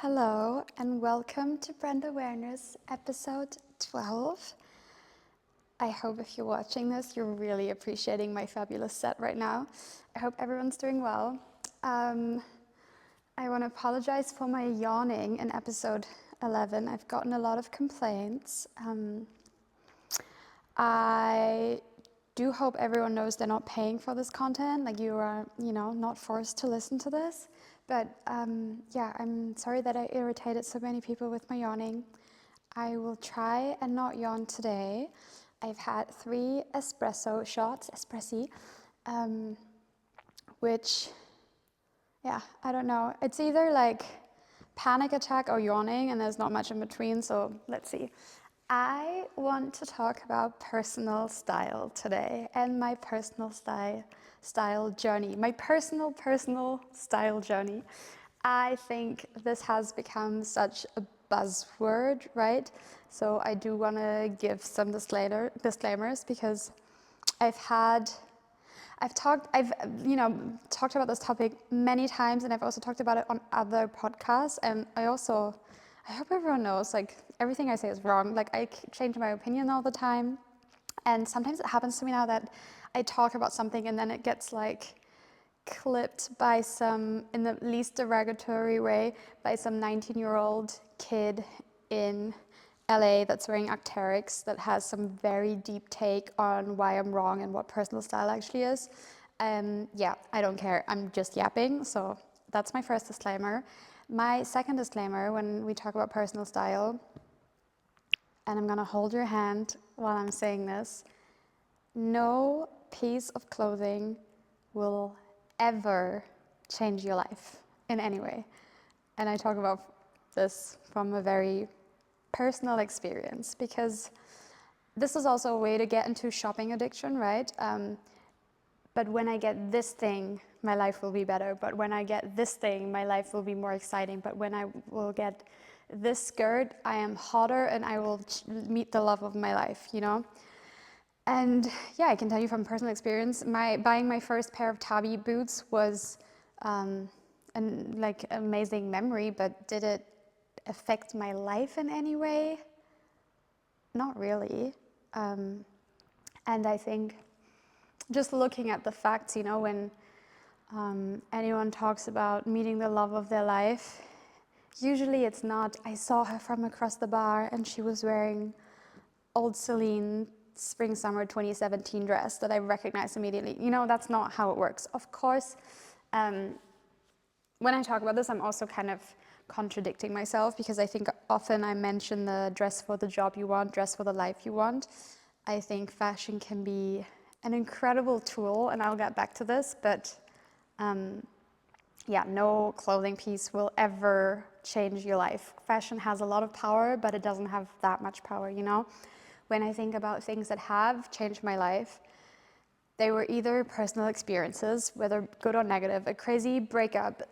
Hello and welcome to Brenda Awareness episode 12. I hope if you're watching this, you're really appreciating my fabulous set right now. I hope everyone's doing well. I want to apologize for my yawning in episode 11. I've gotten a lot of complaints. I do hope everyone knows they're not paying for this content, like you are, not forced to listen to this. But yeah, I'm sorry that I irritated so many people with my yawning. I will try and not yawn today. I've had 3 espresso shots, which, yeah, I don't know. It's either like panic attack or yawning, and there's not much in between, so let's see. I want to talk about personal style today and my personal style journey, my personal style journey. I think this has become such a buzzword, right? So I do want to give some disclaimers because I've talked about this topic many times, and I've also talked about it on other podcasts. And I hope everyone knows, like, everything I say is wrong. Like, I change my opinion all the time. And sometimes it happens to me now that I talk about something and then it gets like clipped by some, in the least derogatory way, by some 19-year-old kid in LA that's wearing Arc'teryx that has some very deep take on why I'm wrong and what personal style actually is. Yeah, I don't care. I'm just yapping. So that's my first disclaimer. My second disclaimer when we talk about personal style, and I'm gonna hold your hand while I'm saying this, no piece of clothing will ever change your life in any way. And I talk about this from a very personal experience because this is also a way to get into shopping addiction, right? But when I get this thing, my life will be better. But when I get this thing, my life will be more exciting. But when I will get this skirt, I am hotter and I will meet the love of my life, And yeah, I can tell you from personal experience, buying my first pair of tabby boots was an amazing memory, but did it affect my life in any way? Not really. And I think just looking at the facts, when anyone talks about meeting the love of their life, usually it's not, I saw her from across the bar and she was wearing old Celine spring summer 2017 dress that I recognized immediately. That's not how it works. Of course, when I talk about this, I'm also kind of contradicting myself because I think often I mention the dress for the job you want, dress for the life you want. I think fashion can be an incredible tool, and I'll get back to this, but yeah, no clothing piece will ever change your life. Fashion has a lot of power, but it doesn't have that much power, When I think about things that have changed my life, they were either personal experiences, whether good or negative, a crazy breakup,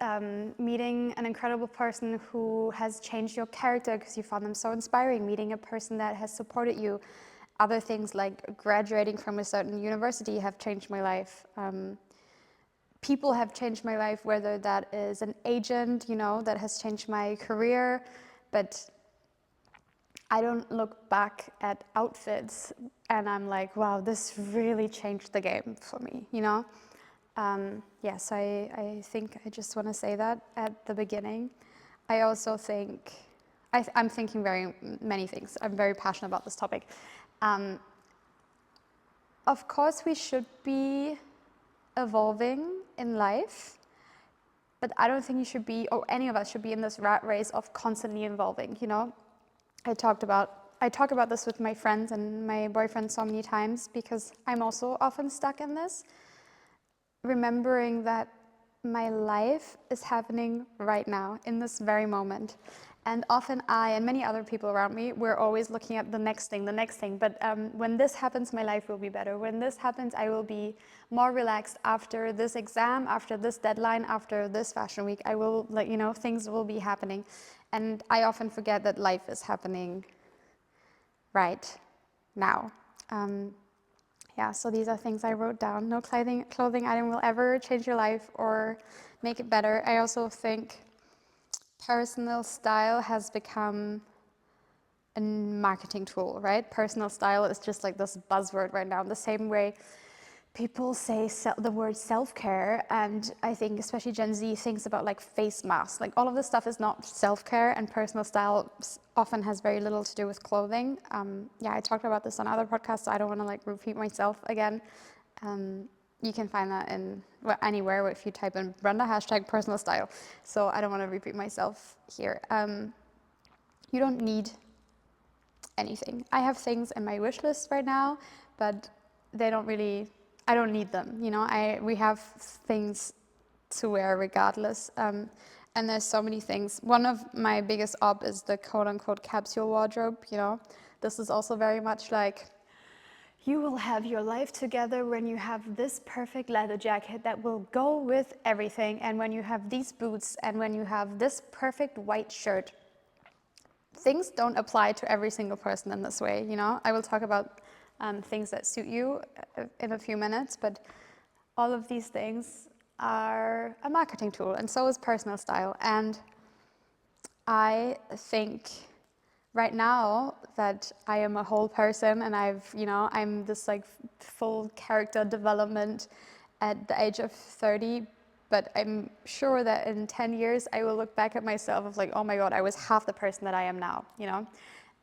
meeting an incredible person who has changed your character because you found them so inspiring, meeting a person that has supported you. Other things like graduating from a certain university have changed my life. People have changed my life, whether that is an agent, that has changed my career, but I don't look back at outfits and I'm like, wow, this really changed the game for me, Yes, I think I just want to say that at the beginning. I also think, I'm thinking very many things. I'm very passionate about this topic. Of course, we should be evolving in life, but I don't think you should be, or any of us should be in this rat race of constantly evolving, I talk about this with my friends and my boyfriend so many times because I'm also often stuck in this, remembering that my life is happening right now in this very moment. And often I and many other people around me, we're always looking at the next thing. But when this happens, my life will be better. When this happens, I will be more relaxed after this exam, after this deadline, after this fashion week. I will, things will be happening. And I often forget that life is happening right now. Yeah, so these are things I wrote down. No clothing item will ever change your life or make it better. I also think personal style has become a marketing tool, right? Personal style is just like this buzzword right now. In the same way people say the word self-care, and I think especially Gen Z thinks about like face masks. Like all of this stuff is not self-care, and personal style often has very little to do with clothing. Yeah, I talked about this on other podcasts, so I don't want to like repeat myself again. You can find that in anywhere if you type in Brenda #personal style. So I don't want to repeat myself here. You don't need anything. I have things in my wish list right now, but they don't really, I don't need them. You know, we have things to wear regardless. And there's so many things. One of my biggest is the quote unquote capsule wardrobe. You know, this is also very much like, you will have your life together when you have this perfect leather jacket that will go with everything, and when you have these boots, and when you have this perfect white shirt. Things don't apply to every single person in this way, you know? I will talk about things that suit you in a few minutes, but all of these things are a marketing tool, and so is personal style. And I think right now that I am a whole person, and I'm this like full character development at the age of 30, but I'm sure that in 10 years I will look back at myself of like, oh my God, I was half the person that I am now, you know?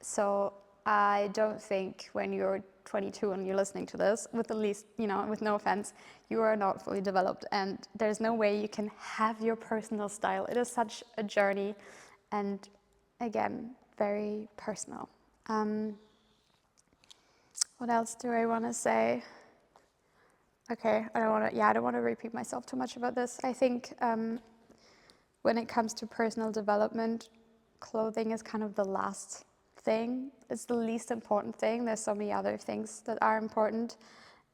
So I don't think when you're 22 and you're listening to this, with the least, you know, with no offense, you are not fully developed, and there's no way you can have your personal style. It is such a journey, and again, very personal. What else do I want to say? Okay, I don't want to repeat myself too much about this. I think when it comes to personal development, clothing is kind of the last thing. It's the least important thing. There's so many other things that are important.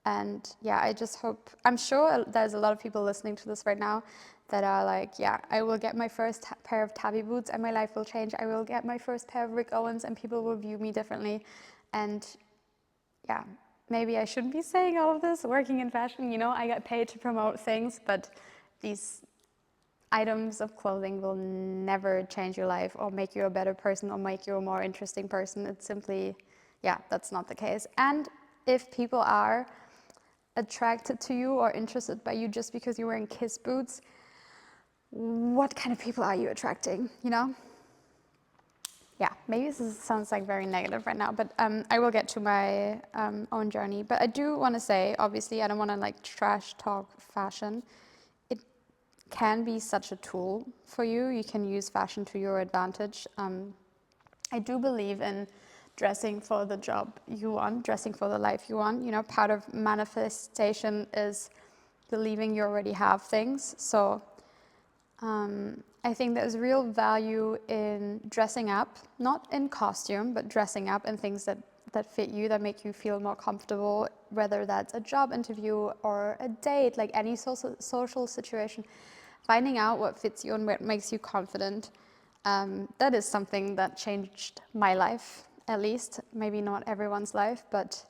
And yeah, I just hope, I'm sure there's a lot of people listening to this right now that are like, yeah, I will get my first pair of tabby boots and my life will change. I will get my first pair of Rick Owens and people will view me differently. And yeah, maybe I shouldn't be saying all of this, working in fashion, you know, I get paid to promote things, but these items of clothing will never change your life or make you a better person or make you a more interesting person. It's simply, yeah, that's not the case. And if people are attracted to you or interested by you just because you're wearing Kiss boots, what kind of people are you attracting, you know? Yeah, maybe this sounds like very negative right now, but I will get to my own journey. But I do want to say, obviously, I don't want to like trash talk fashion. It can be such a tool for you. You can use fashion to your advantage. I do believe in dressing for the job you want, dressing for the life you want. You know, part of manifestation is believing you already have things. So I think there's real value in dressing up, not in costume, but dressing up in things that fit you, that make you feel more comfortable, whether that's a job interview or a date, like any social situation. Finding out what fits you and what makes you confident, that is something that changed my life, at least. Maybe not everyone's life, but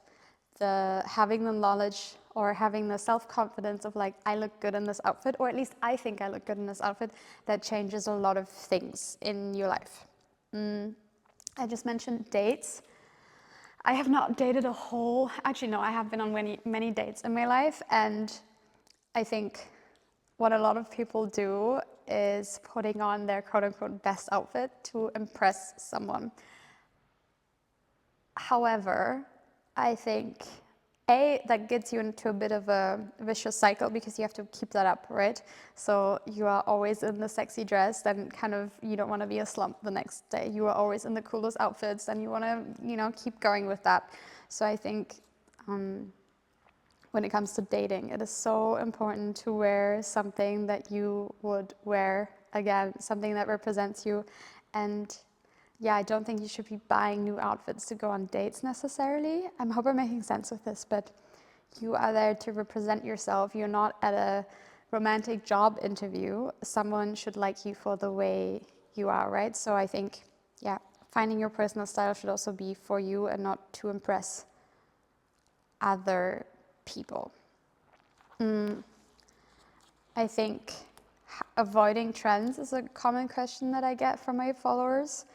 having the knowledge or having the self-confidence of like, I look good in this outfit, or at least I think I look good in this outfit, that changes a lot of things in your life. I just mentioned dates. I have not dated actually no, I have been on many dates in my life, and I think what a lot of people do is putting on their quote-unquote best outfit to impress someone. However, I think that gets you into a bit of a vicious cycle because you have to keep that up, right? So you are always in the sexy dress, then kind of you don't want to be a slump the next day. You are always in the coolest outfits, and you want to, keep going with that. So I think when it comes to dating, it is so important to wear something that you would wear again, something that represents you. And yeah, I don't think you should be buying new outfits to go on dates necessarily. I hope I'm making sense with this, but you are there to represent yourself. You're not at a romantic job interview. Someone should like you for the way you are, right? So I think, yeah, finding your personal style should also be for you and not to impress other people. I think avoiding trends is a common question that I get from my followers.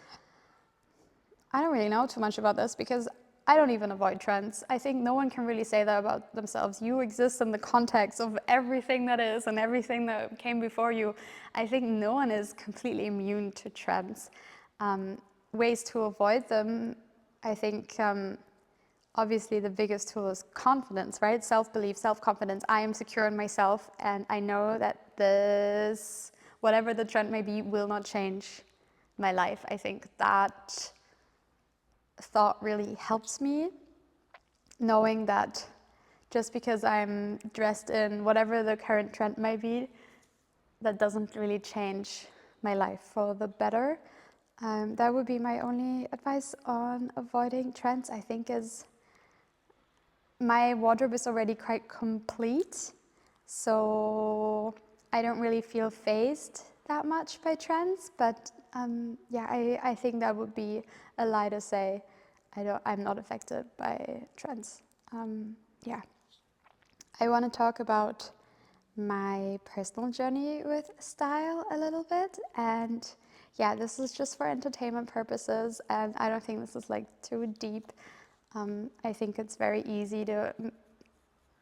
I don't really know too much about this because I don't even avoid trends. I think no one can really say that about themselves. You exist in the context of everything that is and everything that came before you. I think no one is completely immune to trends. Ways to avoid them, I think obviously the biggest tool is confidence, right? Self-belief, self-confidence. I am secure in myself and I know that this, whatever the trend may be, will not change my life. I think that thought really helps me, knowing that just because I'm dressed in whatever the current trend may be, that doesn't really change my life for the better. That would be my only advice on avoiding trends, I think, is my wardrobe is already quite complete, so I don't really feel fazed that much by trends, but yeah, I think that would be a lie to say I'm not affected by trends. Yeah, I want to talk about my personal journey with style a little bit, and yeah, this is just for entertainment purposes, and I don't think this is like too deep. I think it's very easy to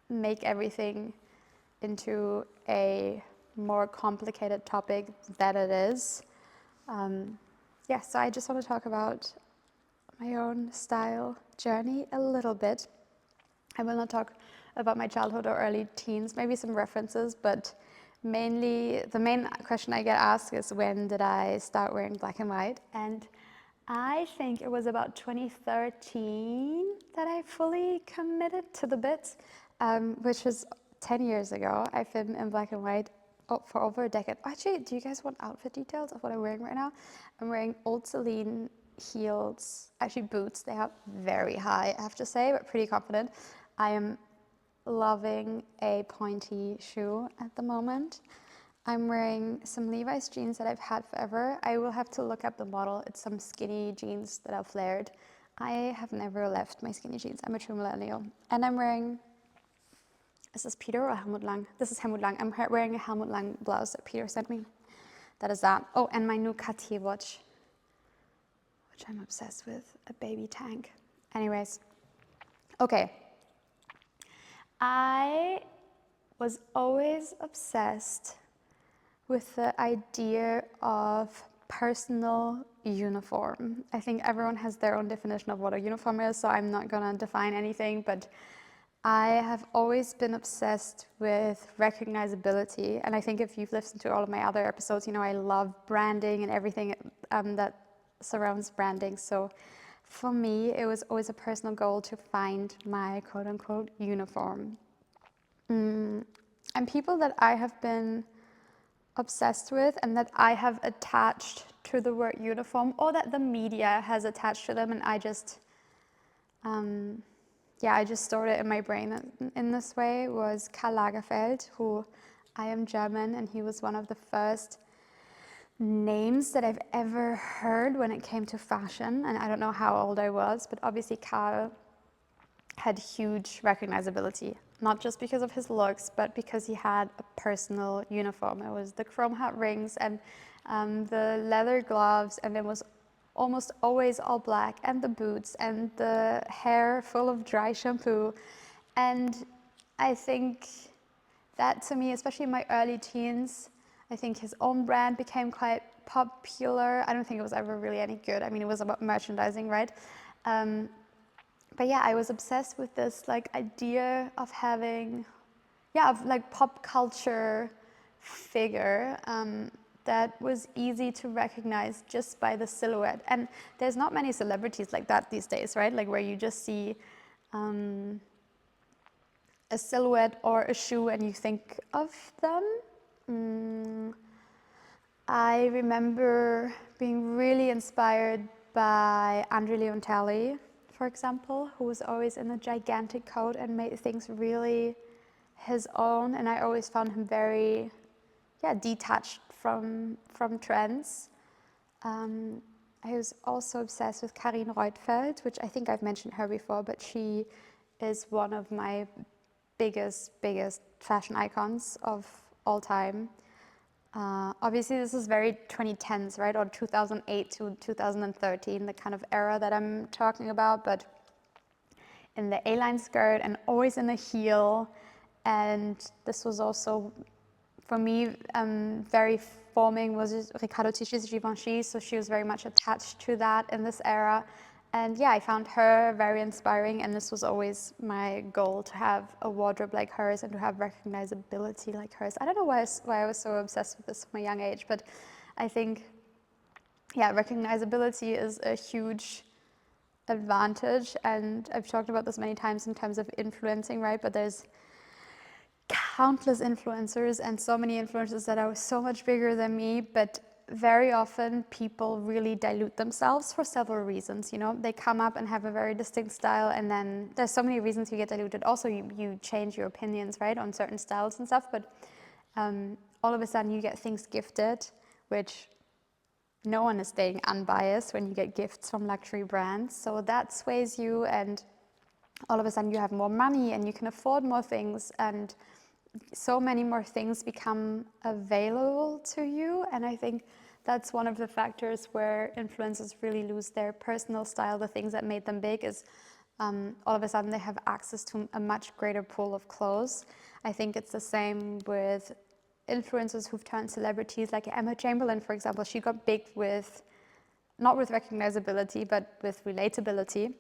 make everything into a more complicated topic than it is. Yeah, so I just want to talk about my own style journey a little bit. I will not talk about my childhood or early teens, maybe some references, but mainly the main question I get asked is when did I start wearing black and white? And I think it was about 2013 that I fully committed to the bit, which was 10 years ago. I've been in black and white for over a decade. Actually, do you guys want outfit details of what I'm wearing right now? I'm wearing old Celine heels, actually boots. They are very high, I have to say, but pretty confident. I am loving a pointy shoe at the moment. I'm wearing some Levi's jeans that I've had forever. I will have to look up the model. It's some skinny jeans that are flared. I have never left my skinny jeans. I'm a true millennial. And I'm wearing, is this Peter or Helmut Lang? This is Helmut Lang. I'm wearing a Helmut Lang blouse that Peter sent me. That is that. Oh, and my new Cartier watch, which I'm obsessed with, a baby tank. Anyways, okay. I was always obsessed with the idea of personal uniform. I think everyone has their own definition of what a uniform is, so I'm not gonna define anything, but I have always been obsessed with recognizability. And I think if you've listened to all of my other episodes, you know I love branding and everything that surrounds branding. So for me, it was always a personal goal to find my quote-unquote uniform. And people that I have been obsessed with and that I have attached to the word uniform, or that the media has attached to them, and I just stored it in my brain in this way, was Karl Lagerfeld, who, I am German, and he was one of the first names that I've ever heard when it came to fashion. And I don't know how old I was, but obviously Karl had huge recognizability, not just because of his looks, but because he had a personal uniform. It was the chrome hat rings and the leather gloves, and it was almost always all black, and the boots, and the hair full of dry shampoo. And I think that, to me, especially in my early teens, I think his own brand became quite popular. I don't think it was ever really any good. I mean, it was about merchandising, right? But yeah, I was obsessed with this like idea of having, of like pop culture figure that was easy to recognize just by the silhouette. And there's not many celebrities like that these days, right? Like where you just see a silhouette or a shoe and you think of them. I remember being really inspired by Andre Leontelli, for example, who was always in a gigantic coat and made things really his own. And I always found him very, detached from trends. I was also obsessed with Carine Reutfeld, which I think I've mentioned her before, but she is one of my biggest fashion icons of all time. Obviously, this is very 2010s, right? Or 2008 to 2013, the kind of era that I'm talking about, but in the A-line skirt and always in a heel. And this was also, for me, very forming was Riccardo Tisci's Givenchy, so she was very much attached to that in this era. And yeah, I found her very inspiring, and this was always my goal, to have a wardrobe like hers and to have recognizability like hers. I don't know why I was so obsessed with this from a young age, but I think, yeah, recognizability is a huge advantage, and I've talked about this many times in terms of influencing, right? But there's countless influencers and so many influencers that are so much bigger than me, but very often people really dilute themselves for several reasons. You know, they come up and have a very distinct style, and then there's so many reasons you get diluted. Also, you change your opinions, right, on certain styles and stuff, but all of a sudden you get things gifted, which no one is staying unbiased when you get gifts from luxury brands. So that sways you, and all of a sudden you have more money and you can afford more things, and so many more things become available to you. And I think that's one of the factors where influencers really lose their personal style. The things that made them big is all of a sudden they have access to a much greater pool of clothes. I think it's the same with influencers who've turned celebrities, like Emma Chamberlain, for example. She got big with, not with recognizability, but with relatability.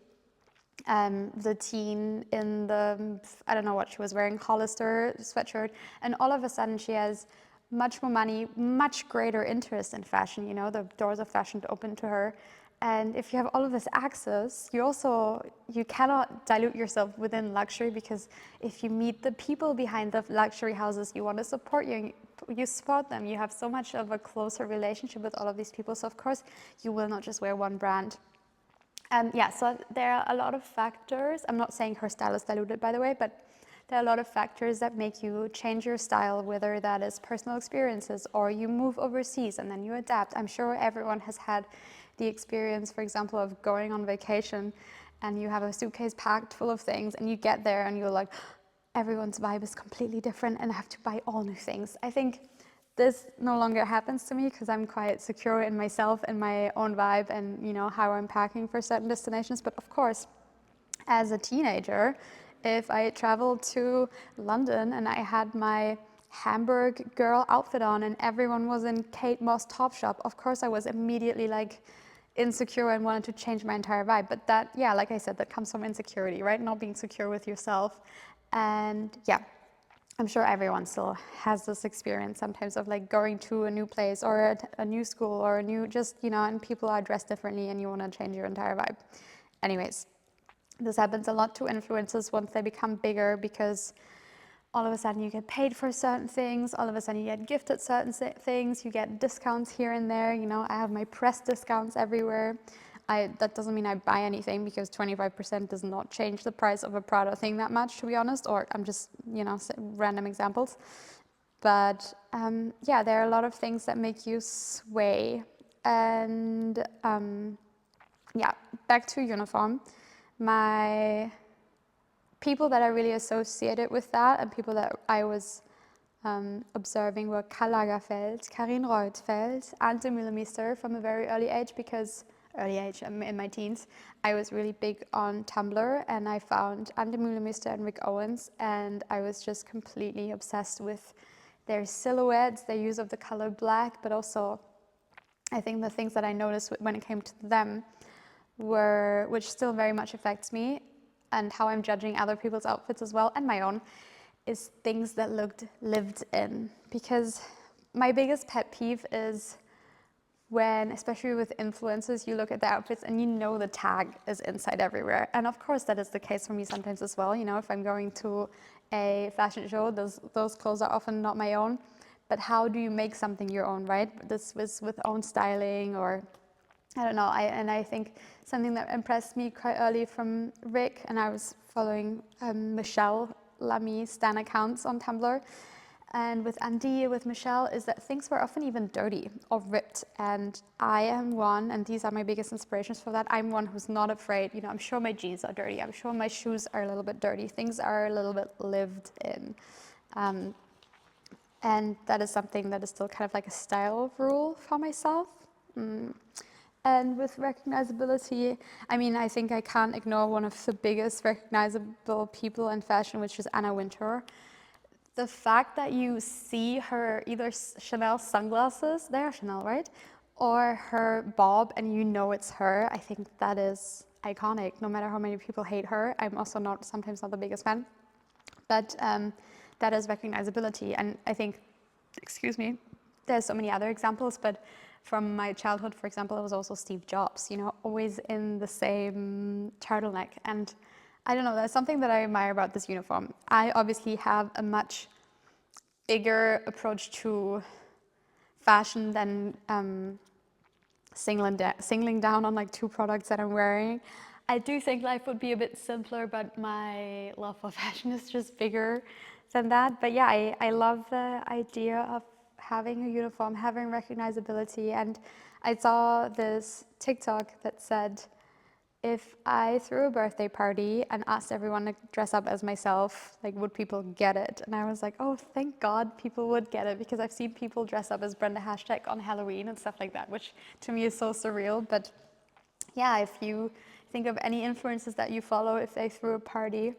The teen in the, I don't know what she was wearing, Hollister sweatshirt, and all of a sudden she has much more money, much greater interest in fashion. You know, the doors of fashion open to her. And if you have all of this access, you cannot dilute yourself within luxury, because if you meet the people behind the luxury houses, you want to support you support them. You have so much of a closer relationship with all of these people. So of course, you will not just wear one brand. Yeah, so there are a lot of factors. I'm not saying her style is diluted, by the way, but there are a lot of factors that make you change your style, whether that is personal experiences or you move overseas and then you adapt. I'm sure everyone has had the experience, for example, of going on vacation and you have a suitcase packed full of things and you get there and you're like, everyone's vibe is completely different and I have to buy all new things. I think this no longer happens to me because I'm quite secure in myself and my own vibe and, you know, how I'm packing for certain destinations. But of course, as a teenager, if I traveled to London and I had my Hamburg girl outfit on and everyone was in Kate Moss Topshop, of course I was immediately like insecure and wanted to change my entire vibe. But that, yeah, like I said, that comes from insecurity, right? Not being secure with yourself. And yeah, I'm sure everyone still has this experience sometimes of like going to a new place or a new school or a new, just, you know, and people are dressed differently and you want to change your entire vibe. Anyways, this happens a lot to influencers once they become bigger, because all of a sudden you get paid for certain things, all of a sudden you get gifted certain things, you get discounts here and there. You know, I have my press discounts everywhere. That doesn't mean I buy anything, because 25% does not change the price of a Prada thing that much, to be honest, or I'm just, you know, random examples. But yeah, there are a lot of things that make you sway. And yeah, back to uniform. My people that I really associated with that and people that I was observing were Karl Lagerfeld, Karin Reutefeldt, Ante Mühlemister from a very early age, because in my teens, I was really big on Tumblr, and I found Ante Mühlemister and Rick Owens, and I was just completely obsessed with their silhouettes, their use of the color black, but also I think the things that I noticed when it came to them were, which still very much affects me and how I'm judging other people's outfits as well, and my own, is things that looked lived in. Because my biggest pet peeve is when, especially with influencers, you look at the outfits and you know the tag is inside everywhere. And of course that is the case for me sometimes as well. You know, if I'm going to a fashion show, those clothes are often not my own. But how do you make something your own, right? This was with own styling, or I don't know. I think something that impressed me quite early from Rick, and I was following Michelle Lamy stan accounts on Tumblr, and with Andy, with Michelle, is that things were often even dirty or ripped. And I am one, and these are my biggest inspirations for that. I'm one who's not afraid. You know, I'm sure my jeans are dirty. I'm sure my shoes are a little bit dirty. Things are a little bit lived in. And that is something that is still kind of like a style rule for myself. And with recognizability, I mean, I think I can't ignore one of the biggest recognizable people in fashion, which is Anna Wintour. The fact that you see her either Chanel sunglasses, they are Chanel, right? Or her bob and you know it's her, I think that is iconic. No matter how many people hate her, I'm also sometimes not the biggest fan. But that is recognizability. And I think, excuse me, there's so many other examples, but from my childhood, for example, it was also Steve Jobs, you know, always in the same turtleneck. And I don't know, there's something that I admire about this uniform. I obviously have a much bigger approach to fashion than singling down on like 2 products that I'm wearing. I do think life would be a bit simpler, but my love for fashion is just bigger than that. But yeah, I love the idea of having a uniform, having recognizability. And I saw this TikTok that said, if I threw a birthday party and asked everyone to dress up as myself, like, would people get it? And I was like, oh, thank God people would get it, because I've seen people dress up as Brenda hashtag on Halloween and stuff like that, which to me is so surreal. But yeah, if you think of any influencers that you follow, if they threw a party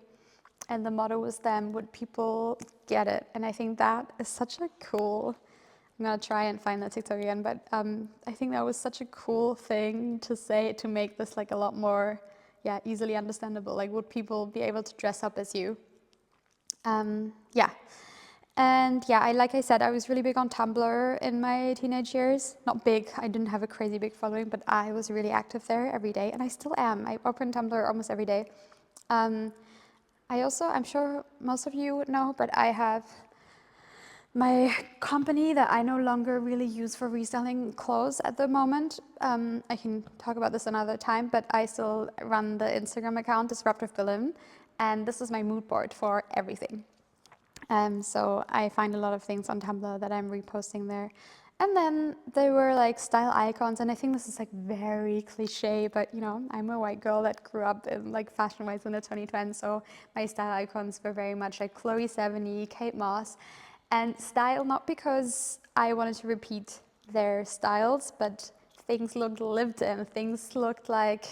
and the motto was them, would people get it? And I think that is such a cool, I'm gonna try and find that TikTok again, but I think that was such a cool thing to say, to make this like a lot more, yeah, easily understandable. Like, would people be able to dress up as you? Yeah. And yeah, like I said, I was really big on Tumblr in my teenage years. Not big, I didn't have a crazy big following, but I was really active there every day, and I still am. I open Tumblr almost every day. I also, I'm sure most of you would know, but I have my company that I no longer really use for reselling clothes at the moment. I can talk about this another time, but I still run the Instagram account, Disruptive Berlin, and this is my mood board for everything. So I find a lot of things on Tumblr that I'm reposting there. And then there were like style icons, and I think this is like very cliche, but you know, I'm a white girl that grew up in like fashion-wise in the 2010s, so my style icons were very much like Chloe Sevigny, Kate Moss, and style not because I wanted to repeat their styles, but things looked lived in, things looked like,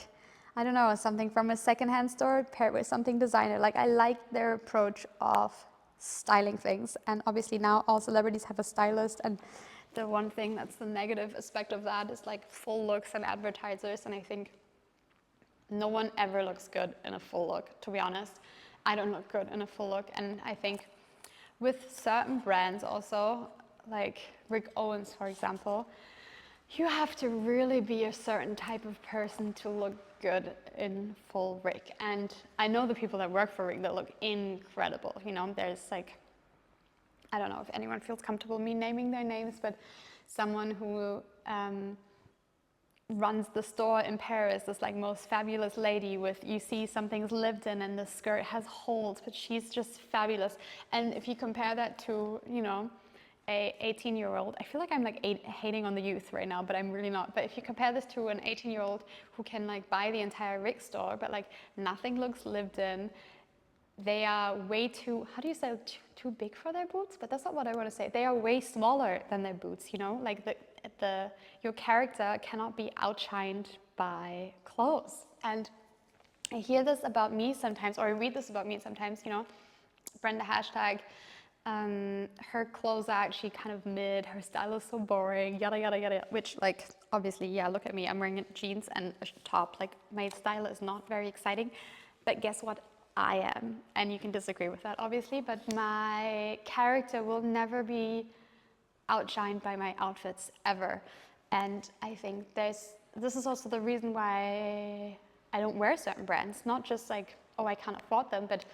I don't know, something from a secondhand store paired with something designer. Like, I liked their approach of styling things, and obviously now all celebrities have a stylist, and the one thing that's the negative aspect of that is like full looks and advertisers, and I think no one ever looks good in a full look, to be honest. I don't look good in a full look, and I think with certain brands also, like Rick Owens, for example, you have to really be a certain type of person to look good in full Rick. And I know the people that work for Rick that look incredible. You know, there's like, I don't know if anyone feels comfortable me naming their names, but someone who runs the store in Paris, this like most fabulous lady with, you see something's lived in and the skirt has holes, but she's just fabulous. And if you compare that to, you know, a 18-year-old, I feel like I'm like hating on the youth right now, but I'm really not. But if you compare this to an 18-year-old who can like buy the entire Rick store, but like nothing looks lived in, they are way too, how do you say, too big for their boots? But that's not what I want to say. They are way smaller than their boots, you know? Like your character cannot be outshined by clothes. And I hear this about me sometimes, or I read this about me sometimes, you know, Brenda hashtag, her clothes are actually kind of mid, her style is so boring, yada, yada, yada, which like, obviously, yeah, look at me, I'm wearing jeans and a top, like my style is not very exciting, but guess what? I am, and you can disagree with that obviously, but my character will never be outshined by my outfits ever. And I think this is also the reason why I don't wear certain brands, not just like, oh, I can't afford them, but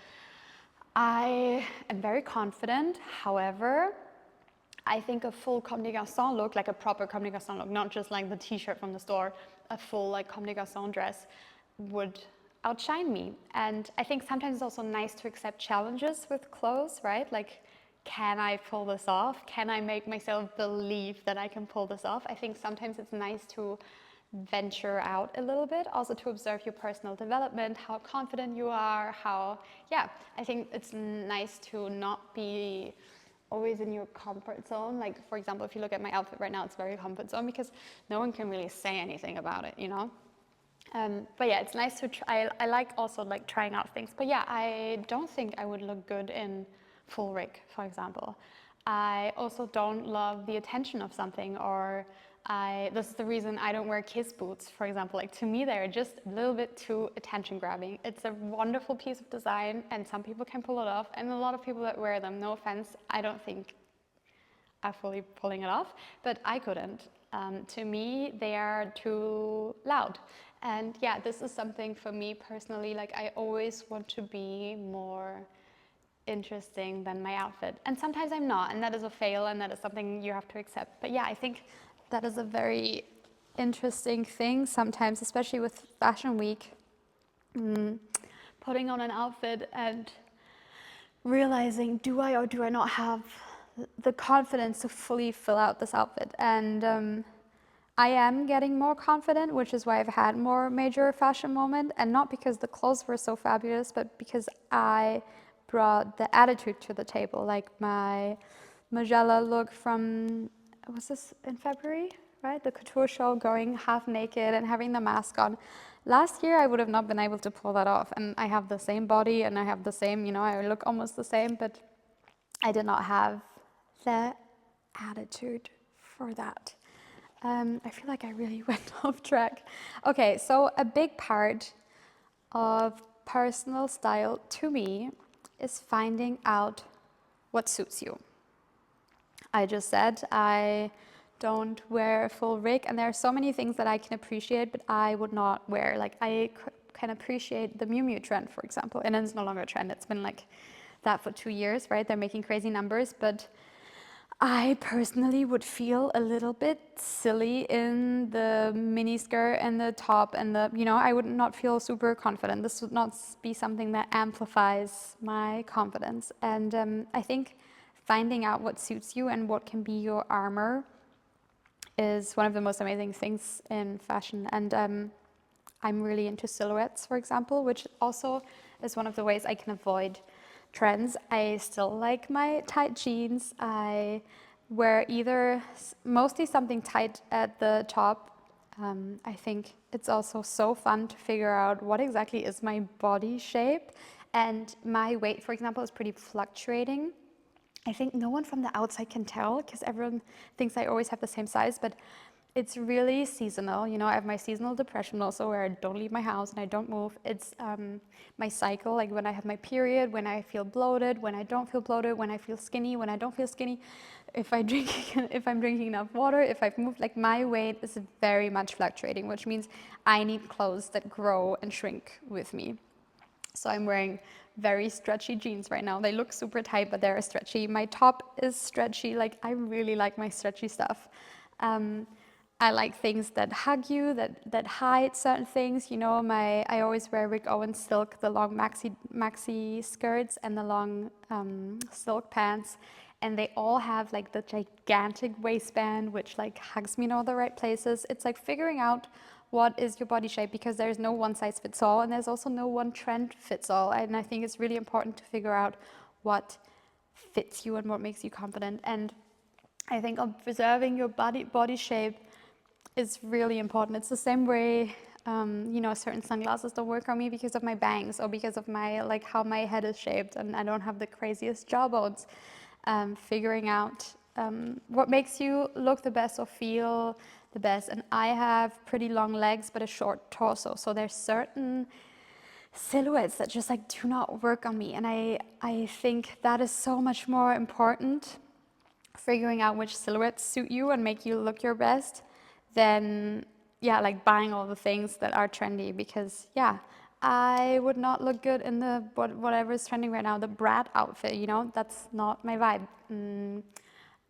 I am very confident. However, I think a full Comme des Garçons look, like a proper Comme des Garçons look, not just like the t-shirt from the store, a full like Comme des Garçons dress would outshine me. And I think sometimes it's also nice to accept challenges with clothes, right? Like, can I pull this off? Can I make myself believe that I can pull this off? I think sometimes it's nice to venture out a little bit, also to observe your personal development, how confident you are, how, yeah, I think it's nice to not be always in your comfort zone. Like, for example, if you look at my outfit right now, it's very comfort zone because no one can really say anything about it, you know? But yeah, it's nice to try. I like also like trying out things. But yeah, I don't think I would look good in full rig, for example. I also don't love the attention of something, or this is the reason I don't wear kiss boots, for example. Like, to me, they're just a little bit too attention grabbing. It's a wonderful piece of design and some people can pull it off, and a lot of people that wear them, no offense, I don't think are fully pulling it off, but I couldn't. To me, they are too loud. And yeah, this is something for me personally, like I always want to be more interesting than my outfit. And sometimes I'm not, and that is a fail, and that is something you have to accept. But yeah, I think that is a very interesting thing sometimes, especially with Fashion Week. Putting on an outfit and realizing, do I or do I not have the confidence to fully fill out this outfit? And I am getting more confident, which is why I've had more major fashion moments, and not because the clothes were so fabulous, but because I brought the attitude to the table. Like my Magella look from, was this in February, right? The couture show, going half naked and having the mask on. Last year, I would have not been able to pull that off. And I have the same body and I have the same, you know, I look almost the same, but I did not have the attitude for that. I feel like I really went off track. Okay, so a big part of personal style to me is finding out what suits you. I just said I don't wear a full rig, and there are so many things that I can appreciate, but I would not wear. Like, I can appreciate the Miu Miu trend, for example, and it's no longer a trend. It's been like that for 2 years, right? They're making crazy numbers, but I personally would feel a little bit silly in the mini skirt and the top and the, you know, I would not feel super confident. This would not be something that amplifies my confidence. And I think finding out what suits you and what can be your armor is one of the most amazing things in fashion. And I'm really into silhouettes, for example, which also is one of the ways I can avoid trends. I still like my tight jeans. I wear either mostly something tight at the top. I think it's also so fun to figure out what exactly is my body shape, and my weight, for example, is pretty fluctuating. I think no one from the outside can tell because everyone thinks I always have the same size, but it's really seasonal. You know, I have my seasonal depression also, where I don't leave my house and I don't move. It's my cycle, like when I have my period, when I feel bloated, when I don't feel bloated, when I feel skinny, when I don't feel skinny, if I'm drinking enough water, if I've moved. Like, my weight is very much fluctuating, which means I need clothes that grow and shrink with me. So I'm wearing very stretchy jeans right now. They look super tight, but they're stretchy. My top is stretchy. Like, I really like my stretchy stuff. I like things that hug you, that hide certain things. You know, I always wear Rick Owens silk, the long maxi skirts and the long silk pants. And they all have like the gigantic waistband, which like hugs me in all the right places. It's like figuring out what is your body shape, because there's no one size fits all, and there's also no one trend fits all. And I think it's really important to figure out what fits you and what makes you confident. And I think observing your body shape is really important. It's the same way, you know, certain sunglasses don't work on me because of my bangs or because of my, like, how my head is shaped, and I don't have the craziest jawbones. Figuring out what makes you look the best or feel the best. And I have pretty long legs but a short torso, so there's certain silhouettes that just like do not work on me, and I think that is so much more important, figuring out which silhouettes suit you and make you look your best, than like buying all the things that are trendy. Because I would not look good in the whatever is trending right now, the brat outfit, you know, that's not my vibe.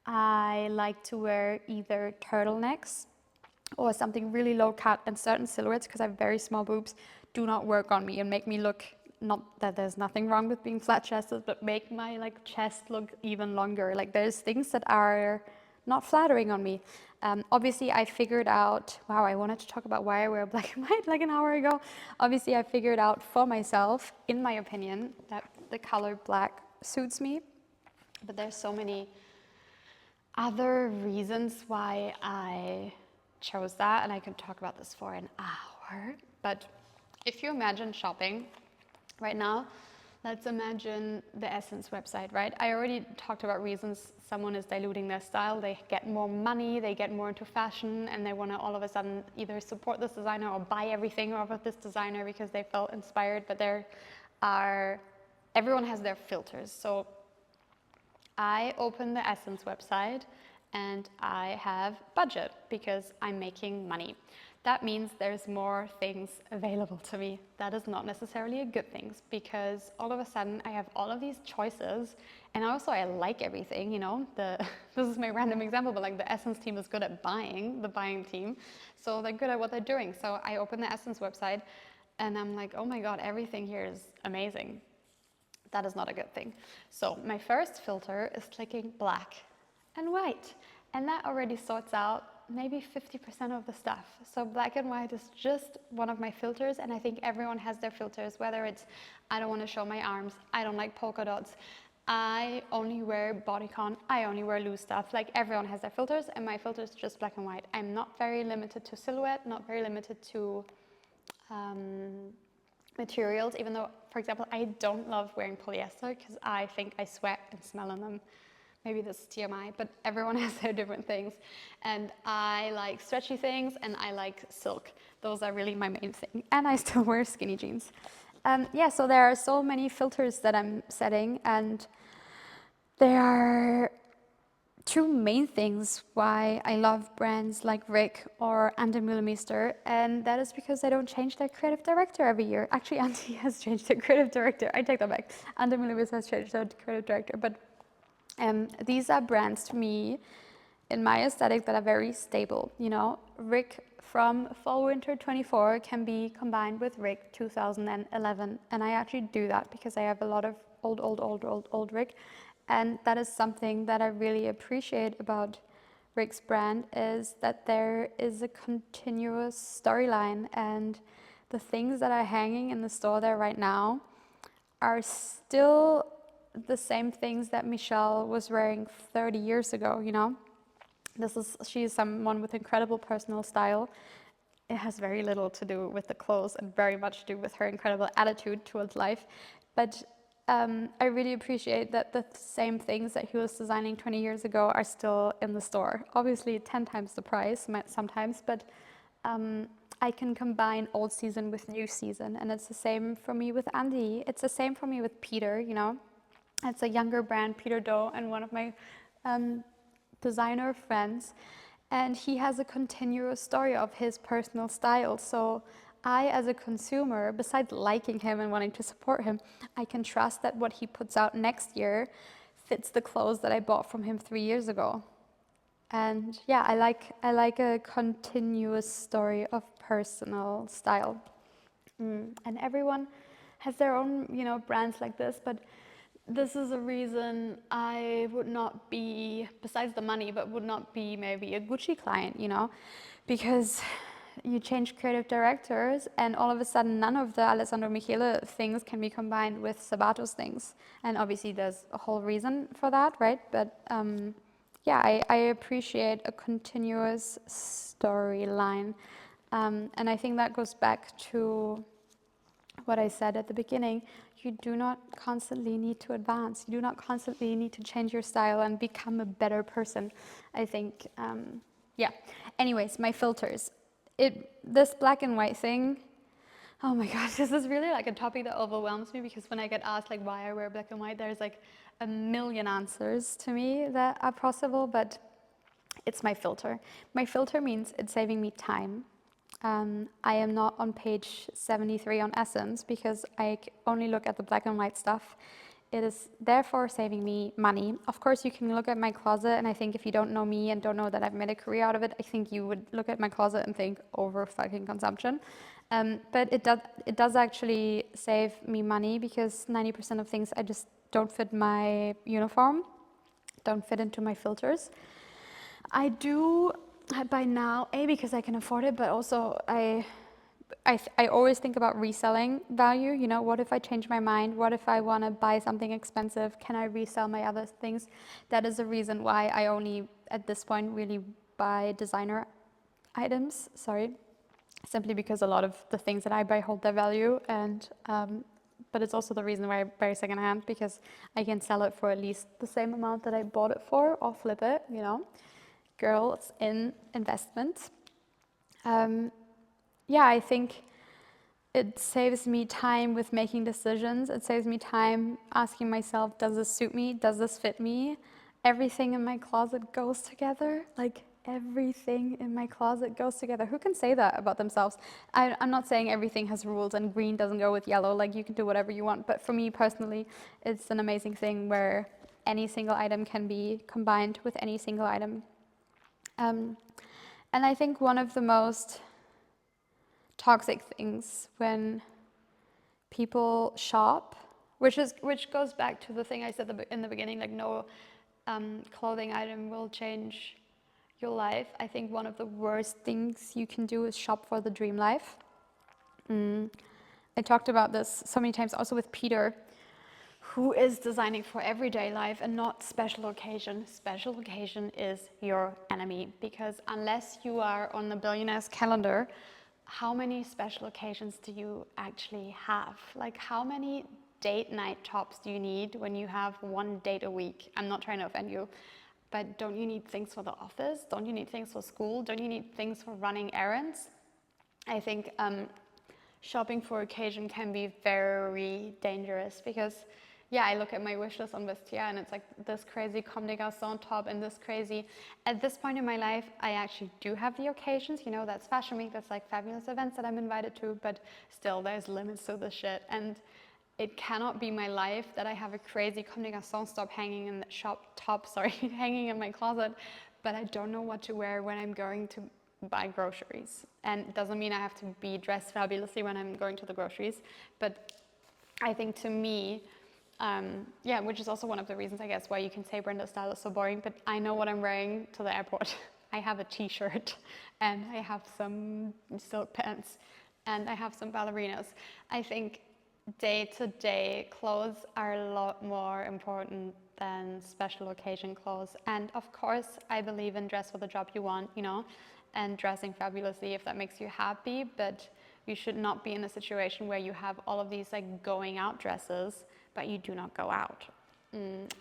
I like to wear either turtlenecks or something really low cut, and certain silhouettes, because I have very small boobs, do not work on me and make me look, not that there's nothing wrong with being flat chested, but make my like chest look even longer. Like, there's things that are not flattering on me. Obviously I figured out, wow, I wanted to talk about why I wear black and white like an hour ago. Obviously I figured out for myself, in my opinion, that the color black suits me. But there's so many other reasons why I chose that, and I could talk about this for an hour. But if you imagine shopping right now, let's imagine the Essence website, right? I already talked about reasons someone is diluting their style. They get more money, they get more into fashion, and they want to all of a sudden either support this designer or buy everything off of this designer because they felt inspired. But everyone has their filters. So I open the Essence website and I have budget because I'm making money. That means there's more things available to me. That is not necessarily a good thing because all of a sudden I have all of these choices, and also I like everything, you know. This is my random example, but like the Essence team is good at buying, the buying team. So they're good at what they're doing. So I open the Essence website and I'm like, oh my God, everything here is amazing. That is not a good thing. So my first filter is clicking black and white. And that already sorts out maybe 50% of the stuff. So black and white is just one of my filters, and I think everyone has their filters, whether it's I don't want to show my arms, I don't like polka dots, I only wear bodycon, I only wear loose stuff. Like everyone has their filters, and my filter is just black and white. I'm not very limited to silhouette, not very limited to materials, even though, for example, I don't love wearing polyester because I think I sweat and smell in them. Maybe this is TMI, but everyone has their different things. And I like stretchy things and I like silk. Those are really my main thing. And I still wear skinny jeans. Yeah, so there are so many filters that I'm setting, and there are two main things why I love brands like Rick or Millimeter, and that is because they don't change their creative director every year. Actually, Andy has changed their creative director. I take that back. Millimeter has changed their creative director, but these are brands to me, in my aesthetic, that are very stable. You know, Rick from Fall Winter 24 can be combined with Rick 2011, and I actually do that because I have a lot of old Rick, and that is something that I really appreciate about Rick's brand, is that there is a continuous storyline, and the things that are hanging in the store there right now are still the same things that Michelle was wearing 30 years ago, you know? She is someone with incredible personal style. It has very little to do with the clothes and very much to do with her incredible attitude towards life. But I really appreciate that the same things that he was designing 20 years ago are still in the store. Obviously 10 times the price sometimes, but I can combine old season with new season. And it's the same for me with Andy. It's the same for me with Peter, you know? It's a younger brand, Peter Doe, and one of my designer friends, and he has a continuous story of his personal style. So I, as a consumer, besides liking him and wanting to support him, I can trust that what he puts out next year fits the clothes that I bought from him 3 years ago. And yeah, I like a continuous story of personal style. And everyone has their own, you know, brands like this, but this is a reason I would not be, besides the money, but would not be maybe a Gucci client, you know, because you change creative directors and all of a sudden none of the Alessandro Michele things can be combined with Sabato's things. And obviously there's a whole reason for that, right? But yeah, I appreciate a continuous storyline. And I think that goes back to what I said at the beginning. You do not constantly need to advance. You do not constantly need to change your style and become a better person. I think, yeah. Anyways, my filters. This black and white thing, oh my gosh, this is really like a topic that overwhelms me, because when I get asked like why I wear black and white, there's like a million answers to me that are possible, but it's my filter. My filter means it's saving me time. I am not on page 73 on Essence because I only look at the black and white stuff. It is therefore saving me money. Of course, you can look at my closet, and I think if you don't know me and don't know that I've made a career out of it, I think you would look at my closet and think over fucking consumption. But it does actually save me money, because 90% of things I just don't fit my uniform, don't fit into my filters. I do by now, because I can afford it, but also I I always think about reselling value. You know, what if I change my mind? What if I want to buy something expensive? Can I resell my other things? That is the reason why I only, at this point, really buy designer items. Sorry, simply because a lot of the things that I buy hold their value, and but it's also the reason why I buy secondhand, because I can sell it for at least the same amount that I bought it for, or flip it. You know, girls in investment. Yeah, I think it saves me time with making decisions. It saves me time asking myself, does this suit me? Does this fit me? Everything in my closet goes together. Like, everything in my closet goes together. Who can say that about themselves? I'm not saying everything has rules and green doesn't go with yellow. Like, you can do whatever you want. But for me personally, it's an amazing thing where any single item can be combined with any single item. And I think one of the most toxic things when people shop, which goes back to the thing I said in the beginning, like no clothing item will change your life. I think one of the worst things you can do is shop for the dream life. I talked about this so many times also with Peter, who is designing for everyday life and not special occasion. Special occasion is your enemy, because unless you are on the billionaire's calendar, how many special occasions do you actually have? Like, how many date night tops do you need when you have one date a week? I'm not trying to offend you, but don't you need things for the office? Don't you need things for school? Don't you need things for running errands? I think shopping for occasion can be very dangerous, because yeah, I look at my wish list on Vestia and it's like this crazy comme des garçons top and this crazy. At this point in my life, I actually do have the occasions, you know, that's Fashion Week, that's like fabulous events that I'm invited to, but still there's limits to this shit. And it cannot be my life that I have a crazy comme des garçons top hanging in the hanging in my closet, but I don't know what to wear when I'm going to buy groceries. And it doesn't mean I have to be dressed fabulously when I'm going to the groceries, but I think to me, yeah, which is also one of the reasons, I guess, why you can say Brenda's style is so boring, but I know what I'm wearing to the airport. I have a t-shirt and I have some silk pants and I have some ballerinas. I think day-to-day clothes are a lot more important than special occasion clothes. And of course, I believe in dress for the job you want, you know, and dressing fabulously if that makes you happy, but you should not be in a situation where you have all of these like going out dresses but you do not go out.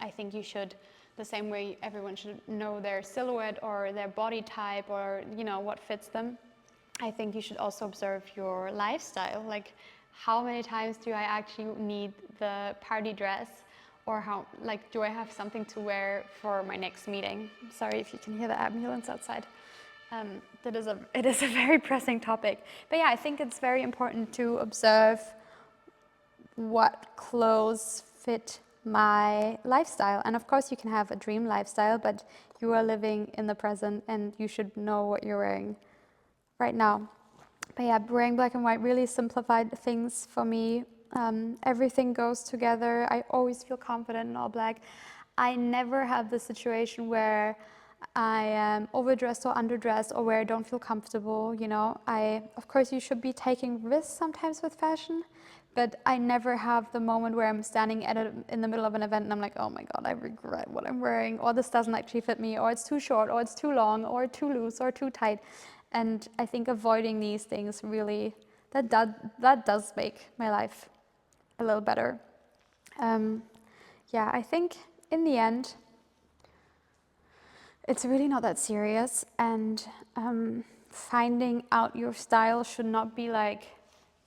I think you should, the same way everyone should know their silhouette or their body type or, you know, what fits them. I think you should also observe your lifestyle. Like, how many times do I actually need the party dress, or how, like, do I have something to wear for my next meeting? Sorry if you can hear the ambulance outside. It is a very pressing topic. But yeah, I think it's very important to observe what clothes fit my lifestyle. And of course you can have a dream lifestyle, but you are living in the present and you should know what you're wearing right now. But yeah, wearing black and white really simplified things for me. Everything goes together. I always feel confident in all black. I never have the situation where I am overdressed or underdressed or where I don't feel comfortable, you know. Of course you should be taking risks sometimes with fashion, but I never have the moment where I'm standing in the middle of an event and I'm like, oh my God, I regret what I'm wearing, or this doesn't actually fit me, or it's too short, or it's too long, or too loose, or too tight. And I think avoiding these things really, that does make my life a little better. Yeah, I think in the end, it's really not that serious, and finding out your style should not be like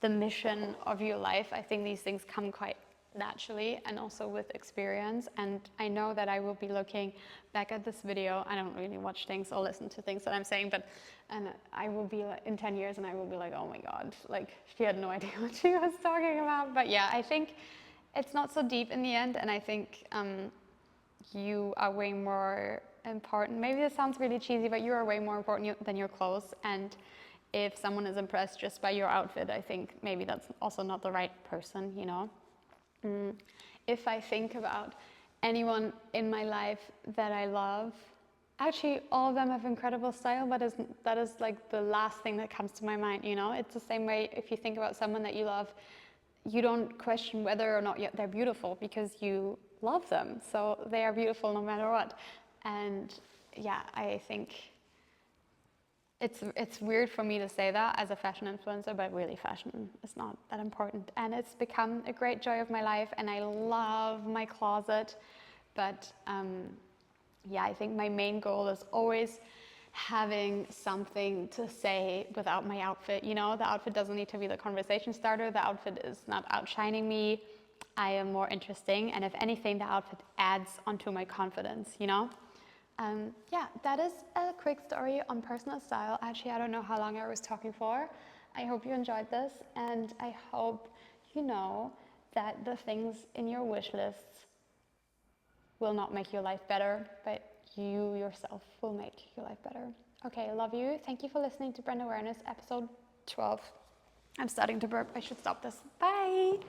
the mission of your life. I think these things come quite naturally and also with experience. And I know that I will be looking back at this video. I don't really watch things or listen to things that I'm saying, but and I will be like, in 10 years and I will be like, oh my God, like she had no idea what she was talking about. But yeah, I think it's not so deep in the end. And I think you are way more important. Maybe this sounds really cheesy, but you are way more important than your clothes. And if someone is impressed just by your outfit, I think maybe that's also not the right person, you know. If I think about anyone in my life that I love, Actually, all of them have incredible style, but that is like the last thing that comes to my mind, you know? It's the same way if you think about someone that you love, you don't question whether or not they're beautiful because you love them. So they are beautiful no matter what. And yeah, I think it's weird for me to say that as a fashion influencer, but really fashion is not that important. And it's become a great joy of my life, and I love my closet. But yeah, I think my main goal is always having something to say without my outfit. You know, the outfit doesn't need to be the conversation starter. The outfit is not outshining me. I am more interesting. And if anything, the outfit adds onto my confidence, you know? Yeah, that is a quick story on personal style. Actually, I don't know how long I was talking for. I hope you enjoyed this, and I hope you know that the things in your wish lists will not make your life better, but you yourself will make your life better. Okay, I love you. Thank you for listening to Brenda Awareness, episode 12. I'm starting to burp. I should stop this. Bye.